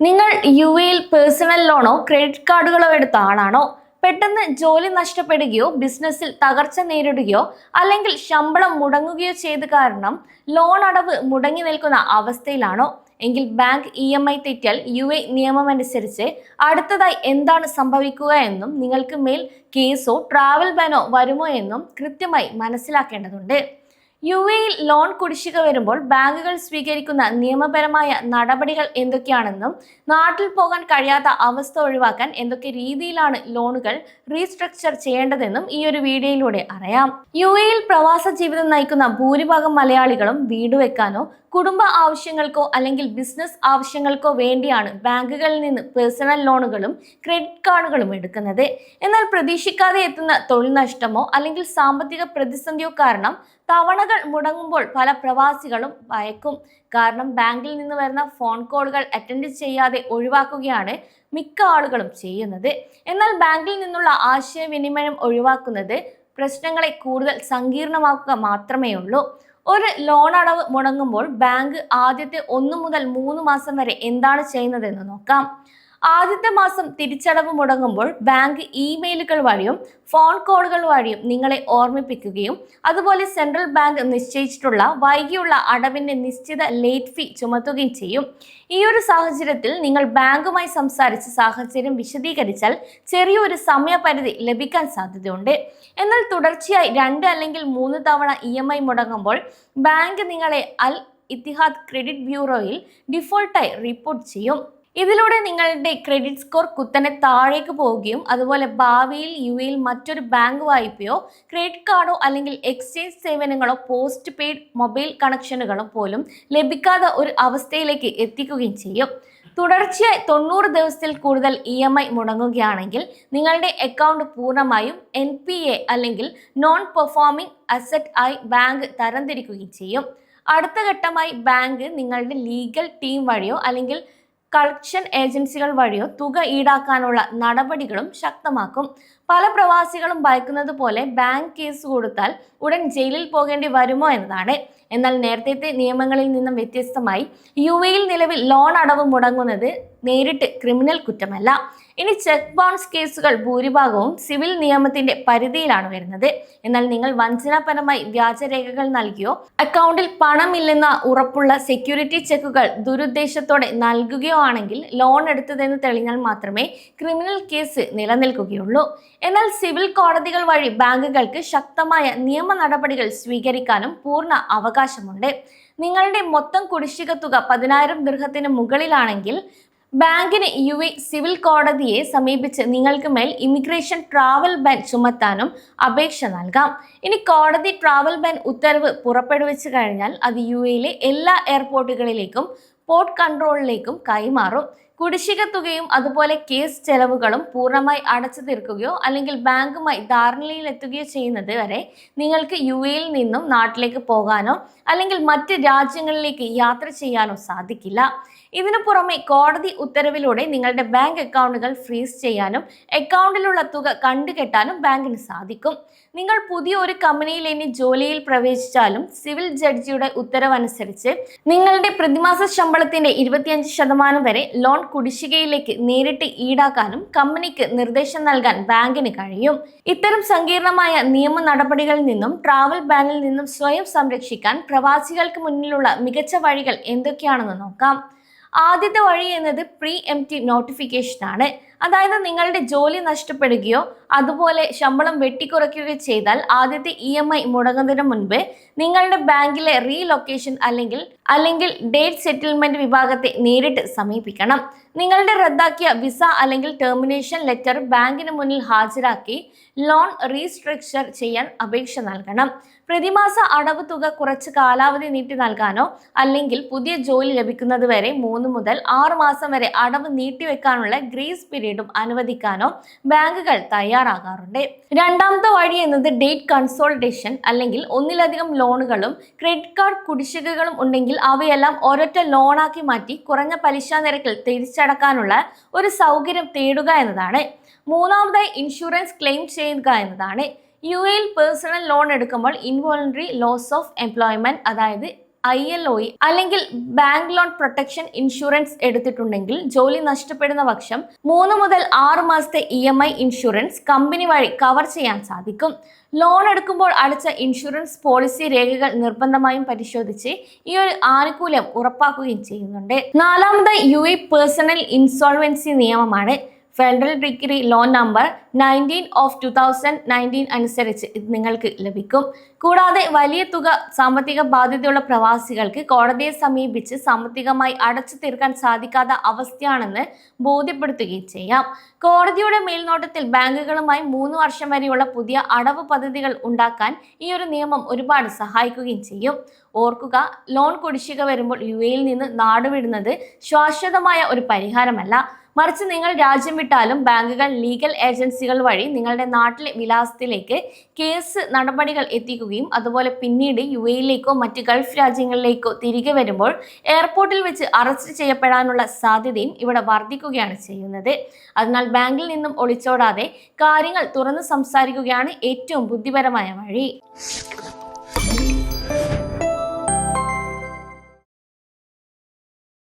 നിങ്ങൾ യുഎയിൽ personal ലോണോ credit കാർഡുകളോ എടുത്ത ആളാണോ? പെട്ടെന്ന് ജോലി നഷ്ടപ്പെടുകയോ ബിസിനസ്സിൽ തകർച്ച നേരിടുകയോ അല്ലെങ്കിൽ ശമ്പളം മുടങ്ങുകയോ ചെയ്ത കാരണം ലോൺ അടവ് മുടങ്ങി നിൽക്കുന്ന അവസ്ഥയിലാണോ? എങ്കിൽ ബാങ്ക് ഇ തെറ്റിയാൽ യു നിയമം അനുസരിച്ച് അടുത്തതായി എന്താണ് സംഭവിക്കുക എന്നും നിങ്ങൾക്ക് മേൽ കേസോ ട്രാവൽ ബാനോ വരുമോ എന്നും കൃത്യമായി മനസ്സിലാക്കേണ്ടതുണ്ട്. യുഎയിൽ ലോൺ കുടിശ്ശിക വരുമ്പോൾ ബാങ്കുകൾ സ്വീകരിക്കുന്ന നിയമപരമായ നടപടികൾ എന്തൊക്കെയാണെന്നും നാട്ടിൽ പോകാൻ കഴിയാത്ത അവസ്ഥ ഒഴിവാക്കാൻ എന്തൊക്കെ രീതിയിലാണ് ലോണുകൾ റീസ്ട്രക്ചർ ചെയ്യേണ്ടതെന്നും ഈ ഒരു വീഡിയോയിലൂടെ അറിയാം. യുഎയിൽ പ്രവാസ ജീവിതം നയിക്കുന്ന ഭൂരിഭാഗം മലയാളികളും വീട് വെക്കാനോ കുടുംബ ആവശ്യങ്ങൾക്കോ അല്ലെങ്കിൽ ബിസിനസ് ആവശ്യങ്ങൾക്കോ വേണ്ടിയാണ് ബാങ്കുകളിൽ നിന്ന് പേഴ്സണൽ ലോണുകളും ക്രെഡിറ്റ് കാർഡുകളും എടുക്കുന്നത്. എന്നാൽ പ്രതീക്ഷിക്കാതെ എത്തുന്ന തൊഴിൽ നഷ്ടമോ അല്ലെങ്കിൽ സാമ്പത്തിക പ്രതിസന്ധിയോ കാരണം തവണകൾ മുടങ്ങുമ്പോൾ പല പ്രവാസികളും ഭയക്കും. കാരണം ബാങ്കിൽ നിന്ന് വരുന്ന ഫോൺ കോളുകൾ അറ്റൻഡ് ചെയ്യാതെ ഒഴിവാക്കുകയാണ് മിക്ക ആളുകളും ചെയ്യുന്നത്. എന്നാൽ ബാങ്കിൽ നിന്നുള്ള ആശയവിനിമയം ഒഴിവാക്കുന്നത് പ്രശ്നങ്ങളെ കൂടുതൽ സങ്കീർണമാക്കുക മാത്രമേ ഉള്ളൂ. ഒരു ലോൺ അടവ് മുടങ്ങുമ്പോൾ ബാങ്ക് ആദ്യത്തെ 1 മുതൽ 3 മാസം വരെ എന്താണ് ചെയ്യുന്നതെന്ന് നോക്കാം. ആദ്യത്തെ മാസം തിരിച്ചടവ് മുടങ്ങുമ്പോൾ ബാങ്ക് ഇമെയിലുകൾ വഴിയും ഫോൺ കോളുകൾ വഴിയും നിങ്ങളെ ഓർമ്മിപ്പിക്കുകയും അതുപോലെ സെൻട്രൽ ബാങ്ക് നിശ്ചയിച്ചിട്ടുള്ള വൈകിയുള്ള അടവിന്റെ നിശ്ചിത ലേറ്റ് ഫീ ചുമത്തുകയും ചെയ്യും. ഈ ഒരു സാഹചര്യത്തിൽ നിങ്ങൾ ബാങ്കുമായി സംസാരിച്ച് സാഹചര്യം വിശദീകരിച്ചാൽ ചെറിയൊരു സമയപരിധി ലഭിക്കാൻ സാധ്യതയുണ്ട്. എന്നാൽ തുടർച്ചയായി 2 അല്ലെങ്കിൽ 3 തവണ മുടങ്ങുമ്പോൾ ബാങ്ക് നിങ്ങളെ അൽ ഇത്തിഹാദ് ക്രെഡിറ്റ് ബ്യൂറോയിൽ ഡിഫോൾട്ടായി റിപ്പോർട്ട് ചെയ്യും. ഇതിലൂടെ നിങ്ങളുടെ ക്രെഡിറ്റ് സ്കോർ കുത്തനെ താഴേക്ക് പോവുകയും അതുപോലെ ഭാവിയിൽ യുഎയിൽ മറ്റൊരു ബാങ്ക് വായ്പയോ ക്രെഡിറ്റ് കാർഡോ അല്ലെങ്കിൽ എക്സ്ചേഞ്ച് സേവനങ്ങളോ പോസ്റ്റ് പെയ്ഡ് മൊബൈൽ കണക്ഷനുകളോ പോലും ലഭിക്കാത്ത ഒരു അവസ്ഥയിലേക്ക് എത്തിക്കുകയും ചെയ്യും. തുടർച്ചയായി 90 ദിവസത്തിൽ കൂടുതൽ മുടങ്ങുകയാണെങ്കിൽ നിങ്ങളുടെ അക്കൗണ്ട് പൂർണ്ണമായും NPA അല്ലെങ്കിൽ നോൺ പെർഫോമിംഗ് അസറ്റ് ആയി ബാങ്ക് തരംതിരിക്കുകയും ചെയ്യും. അടുത്ത ഘട്ടമായി ബാങ്ക് നിങ്ങളുടെ ലീഗൽ ടീം വഴിയോ അല്ലെങ്കിൽ കളക്ഷൻ ഏജൻസികൾ വഴിയോ തുക ഈടാക്കാനുള്ള നടപടികളും ശക്തമാക്കും. പല പ്രവാസികളും ഭയക്കുന്നത് പോലെ ബാങ്ക് കേസ് കൊടുത്താൽ ഉടൻ ജയിലിൽ പോകേണ്ടി വരുമോ എന്നതാണ്. എന്നാൽ നേരത്തെ നിയമങ്ങളിൽ നിന്നും വ്യത്യസ്തമായി യുഎയിൽ നിലവിൽ ലോൺ അടവ് മുടങ്ങുന്നത് നേരിട്ട് ക്രിമിനൽ കുറ്റമല്ല. ഇനി ചെക്ക് ബൗൺസ് കേസുകൾ ഭൂരിഭാഗവും സിവിൽ നിയമത്തിന്റെ പരിധിയിലാണ് വരുന്നത്. എന്നാൽ നിങ്ങൾ വഞ്ചനാപരമായി വ്യാജരേഖകൾ നൽകിയോ അക്കൗണ്ടിൽ പണമില്ലെന്ന ഉറപ്പുള്ള സെക്യൂരിറ്റി ചെക്കുകൾ ദുരുദ്ദേശത്തോടെ നൽകുകയോ ആണെങ്കിൽ ലോൺ എടുത്തതെന്ന് തെളിഞ്ഞാൽ മാത്രമേ ക്രിമിനൽ കേസ് നിലനിൽക്കുകയുള്ളൂ. എന്നാൽ സിവിൽ കോടതികൾ വഴി ബാങ്കുകൾക്ക് ശക്തമായ നിയമ നടപടികൾ സ്വീകരിക്കാനും പൂർണ്ണ അവകാശമുണ്ട്. നിങ്ങളുടെ മൊത്തം കുടിശ്ശിക തുക 10,000 ദിർഹത്തിന് മുകളിലാണെങ്കിൽ ബാങ്കിന് സിവിൽ കോടതിയെ സമീപിച്ച് നിങ്ങൾക്ക് മേൽ ഇമിഗ്രേഷൻ ട്രാവൽ ബാൻ ചുമത്താനും അപേക്ഷ നൽകാം. ഇനി കോടതി ട്രാവൽ ബാൻ ഉത്തരവ് പുറപ്പെടുവിച്ചു കഴിഞ്ഞാൽ അത് യുഎയിലെ എല്ലാ എയർപോർട്ടുകളിലേക്കും പോർട്ട് കൺട്രോളിലേക്കും കൈമാറും. കുടിശ്ശിക തുകയും അതുപോലെ കേസ് ചെലവുകളും പൂർണ്ണമായി അടച്ചു തീർക്കുകയോ അല്ലെങ്കിൽ ബാങ്കുമായി ധാരണയിലെത്തുകയോ ചെയ്യുന്നത് വരെ നിങ്ങൾക്ക് യുഎയിൽ നിന്നും നാട്ടിലേക്ക് പോകാനോ അല്ലെങ്കിൽ മറ്റ് രാജ്യങ്ങളിലേക്ക് യാത്ര ചെയ്യാനോ സാധിക്കില്ല. ഇതിനു പുറമെ കോടതി ഉത്തരവിലൂടെ നിങ്ങളുടെ ബാങ്ക് അക്കൗണ്ടുകൾ ഫ്രീസ് ചെയ്യാനും അക്കൗണ്ടിലുള്ള തുക കണ്ടുകെട്ടാനും ബാങ്കിന് സാധിക്കും. നിങ്ങൾ പുതിയ ഒരു കമ്പനിയിൽ ഇനി ജോലിയിൽ പ്രവേശിച്ചാലും സിവിൽ ജഡ്ജിയുടെ ഉത്തരവനുസരിച്ച് നിങ്ങളുടെ പ്രതിമാസ ശമ്പളത്തിന്റെ 25% വരെ ലോൺ കുടിശ്ശികയിലേക്ക് നേരിട്ട് ഈടാക്കാനും കമ്പനിക്ക് നിർദ്ദേശം നൽകാൻ ബാങ്കിന് കഴിയും. ഇത്തരം സങ്കീർണമായ നിയമ നടപടികളിൽ നിന്നും ട്രാവൽ ബാനിൽ നിന്നും സ്വയം സംരക്ഷിക്കാൻ പ്രവാസികൾക്ക് മുന്നിലുള്ള മികച്ച വഴികൾ എന്തൊക്കെയാണെന്ന് നോക്കാം. ആദ്യത്തെ വഴി എന്നത് പ്രീ എംപ്റ്റീവ് നോട്ടിഫിക്കേഷൻ ആണ്. അതായത് നിങ്ങളുടെ ജോലി നഷ്ടപ്പെടുകയോ അതുപോലെ ശമ്പളം വെട്ടിക്കുറയ്ക്കുകയോ ചെയ്താൽ ആദ്യത്തെ മുടങ്ങുന്നതിന് മുൻപ് നിങ്ങളുടെ ബാങ്കിലെ റീലൊക്കേഷൻ അല്ലെങ്കിൽ ഡേറ്റ് സെറ്റിൽമെന്റ് വിഭാഗത്തെ നേരിട്ട് സമീപിക്കണം. നിങ്ങളുടെ റദ്ദാക്കിയ വിസ അല്ലെങ്കിൽ ടെർമിനേഷൻ ലെറ്റർ ബാങ്കിന് മുന്നിൽ ഹാജരാക്കി ലോൺ റീസ്ട്രക്ചർ ചെയ്യാൻ അപേക്ഷ നൽകണം. പ്രതിമാസ അടവ് തുക കുറച്ച് കാലാവധി നീട്ടി നൽകാനോ അല്ലെങ്കിൽ പുതിയ ജോലി ലഭിക്കുന്നത് വരെ 3 മുതൽ 6 മാസം വരെ അടവ് നീട്ടിവെക്കാനുള്ള ഗ്രേസ് പീരീഡും അനുവദിക്കാനോ ബാങ്കുകൾ തയ്യാറാകാറുണ്ട്. രണ്ടാമത്തെ വഴി എന്നത് ഡേറ്റ് കൺസോൾട്ടേഷൻ അല്ലെങ്കിൽ ഒന്നിലധികം ലോണുകളും ക്രെഡിറ്റ് കാർഡ് കുടിശ്ശികകളും ഉണ്ടെങ്കിൽ അവയെല്ലാം ഒരൊറ്റ ലോണാക്കി മാറ്റി കുറഞ്ഞ പലിശ നിരക്കിൽ തിരിച്ചടക്കാനുള്ള ഒരു സൗകര്യം തേടുക എന്നതാണ്. മൂന്നാമതായി ഇൻഷുറൻസ് ക്ലെയിം ചെയ്യുക എന്നതാണ്. യുഎയിൽ പേഴ്സണൽ ലോൺ എടുക്കുമ്പോൾ ഇൻവോളണ്ടറി ലോസ് ഓഫ് എംപ്ലോയ്മെന്റ് അതായത് ILOE അല്ലെങ്കിൽ ബാങ്ക് ലോൺ പ്രൊട്ടക്ഷൻ ഇൻഷുറൻസ് എടുത്തിട്ടുണ്ടെങ്കിൽ ജോലി നഷ്ടപ്പെടുന്ന പക്ഷം 3 മുതൽ 6 മാസത്തെ EMI ഇൻഷുറൻസ് കമ്പനി വഴി കവർ ചെയ്യാൻ സാധിക്കും. ലോൺ എടുക്കുമ്പോൾ അടച്ച ഇൻഷുറൻസ് പോളിസി രേഖകൾ നിർബന്ധമായും പരിശോധിച്ച് ഈ ഒരു ആനുകൂല്യം ഉറപ്പാക്കുകയും ചെയ്യുന്നുണ്ട്. നാലാമത് UAE പേഴ്സണൽ ഇൻസോൾവൻസി നിയമമാണ്. ഫെഡറൽ ഡിഗ്രി ലോൺ നമ്പർ 19/2019 അനുസരിച്ച് ഇത് നിങ്ങൾക്ക് ലഭിക്കും. കൂടാതെ വലിയ തുക സാമ്പത്തിക ബാധ്യതയുള്ള പ്രവാസികൾക്ക് കോടതിയെ സമീപിച്ച് സാമ്പത്തികമായി അടച്ചു തീർക്കാൻ സാധിക്കാത്ത അവസ്ഥയാണെന്ന് ബോധ്യപ്പെടുത്തുകയും ചെയ്യാം. കോടതിയുടെ മേൽനോട്ടത്തിൽ ബാങ്കുകളുമായി 3 വർഷം വരെയുള്ള പുതിയ അടവ് പദ്ധതികൾ ഉണ്ടാക്കാൻ ഈ ഒരു നിയമം ഒരുപാട് സഹായിക്കുകയും ചെയ്യും. ഓർക്കുക, ലോൺ കുടിശ്ശിക വരുമ്പോൾ UAEയിൽ നിന്ന് നാടുവിടുന്നത് ശാശ്വതമായ ഒരു പരിഹാരമല്ല. മറിച്ച് നിങ്ങൾ രാജ്യം വിട്ടാലും ബാങ്കുകൾ ലീഗൽ ഏജൻസികൾ വഴി നിങ്ങളുടെ നാട്ടിലെ വിലാസത്തിലേക്ക് കേസ് നടപടികൾ എത്തിക്കുകയും അതുപോലെ പിന്നീട് UAEയിലേക്കോ മറ്റ് ഗൾഫ് രാജ്യങ്ങളിലേക്കോ തിരികെ വരുമ്പോൾ എയർപോർട്ടിൽ വെച്ച് അറസ്റ്റ് ചെയ്യപ്പെടാനുള്ള സാധ്യതയും ഇവിടെ വർദ്ധിക്കുകയാണ് ചെയ്യുന്നത്. അതിനാൽ ബാങ്കിൽ നിന്നും ഒളിച്ചോടാതെ കാര്യങ്ങൾ തുറന്ന് സംസാരിക്കുകയാണ് ഏറ്റവും ബുദ്ധിപരമായ വഴി.